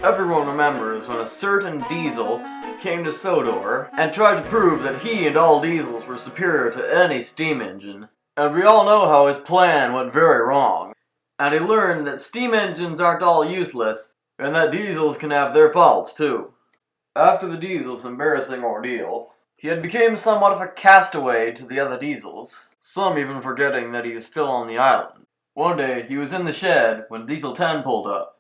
Everyone remembers when a certain diesel came to Sodor and tried to prove that he and all diesels were superior to any steam engine. And we all know how his plan went very wrong. And he learned that steam engines aren't all useless, and that diesels can have their faults too. After the diesel's embarrassing ordeal, he had become somewhat of a castaway to the other diesels, some even forgetting that he was still on the island. One day, he was in the shed when Diesel 10 pulled up.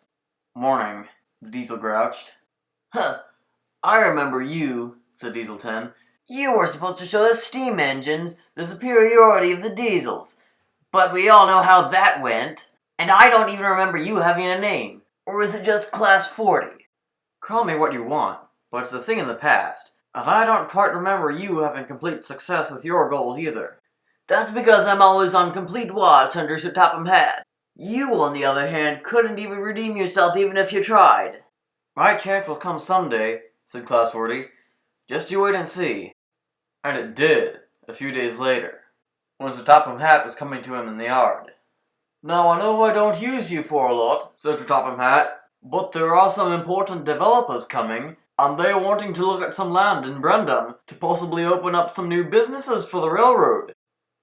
"Morning," the diesel grouched. "Huh, I remember you," said Diesel 10. "You were supposed to show the steam engines the superiority of the diesels. But we all know how that went. And I don't even remember you having a name. Or is it just Class 40? Call me what you want, but it's a thing in the past. And I don't quite remember you having complete success with your goals either." "That's because I'm always on complete watch under Sir Topham Hatt. You, on the other hand, couldn't even redeem yourself even if you tried." "My chance will come someday," said Class 40. "Just you wait and see." And it did, a few days later, when Sir Topham Hatt was coming to him in the yard. "Now I know I don't use you for a lot," said Sir Topham Hatt, "but there are some important developers coming, and they're wanting to look at some land in Brendam to possibly open up some new businesses for the railroad.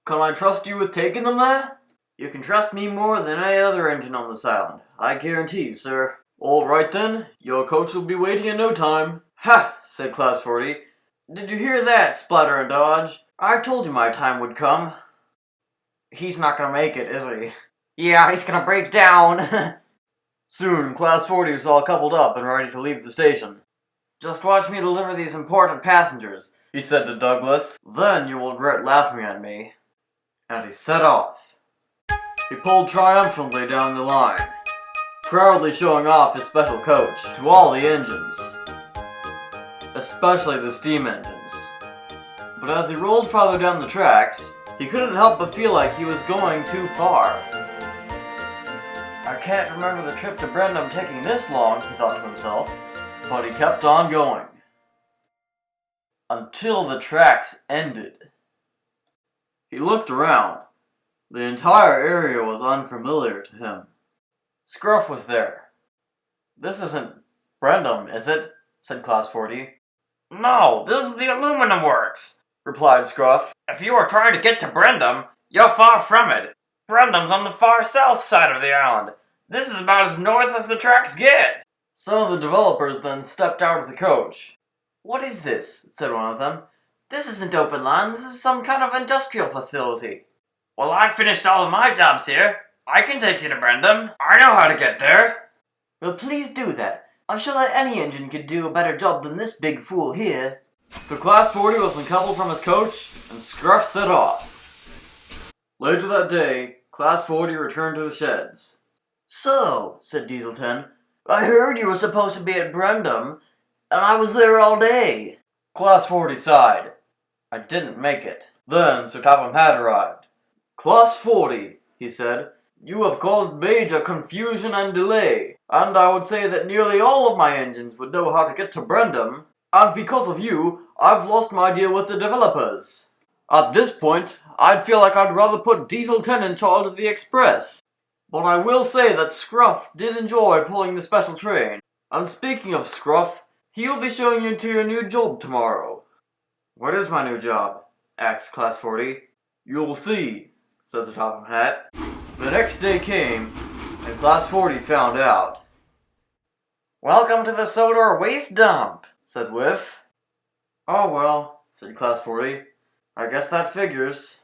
Can I trust you with taking them there?" "You can trust me more than any other engine on this island, I guarantee you, sir." "All right then, your coach will be waiting in no time." "Ha!" said Class 40. "Did you hear that, Splatter and Dodge? I told you my time would come." "He's not gonna make it, is he?" "Yeah, he's gonna break down." Soon, Class 40 was all coupled up and ready to leave the station. "Just watch me deliver these important passengers," he said to Douglas. "Then you will regret laughing at me." And he set off. He pulled triumphantly down the line, proudly showing off his special coach to all the engines, especially the steam engines. But as he rolled farther down the tracks, he couldn't help but feel like he was going too far. "I can't remember the trip to Brendam taking this long," he thought to himself, but he kept on going. Until the tracks ended. He looked around. The entire area was unfamiliar to him. Scruff was there. "This isn't Brendam, is it?" said Class 40. "No, this is the aluminum works," replied Scruff. "If you are trying to get to Brendam, you're far from it. Brendam's on the far south side of the island. This is about as north as the tracks get." Some of the developers then stepped out of the coach. "What is this?" said one of them. "This isn't open land, this is some kind of industrial facility." "Well, I finished all of my jobs here. I can take you to Brendam. I know how to get there." "Well, please do that. I'm sure that any engine could do a better job than this big fool here." So Class 40 was uncoupled from his coach, and Scruff set off. Later that day, Class 40 returned to the sheds. "So," said Diesel 10, "I heard you were supposed to be at Brendam, and I was there all day." Class 40 sighed. "I didn't make it." Then Sir Topham Hatt arrived. "Class 40, he said, "you have caused major confusion and delay, and I would say that nearly all of my engines would know how to get to Brendam, and because of you, I've lost my deal with the developers. At this point, I'd feel like I'd rather put Diesel 10 in charge of the express. But I will say that Scruff did enjoy pulling the special train. And speaking of Scruff, he'll be showing you to your new job tomorrow." "What is my new job?" asked Class 40. "You'll see," said the Topham Hatt. The next day came, and Class 40 found out. "Welcome to the Sodor waste dump," said Whiff. "Oh well," said Class 40. "I guess that figures."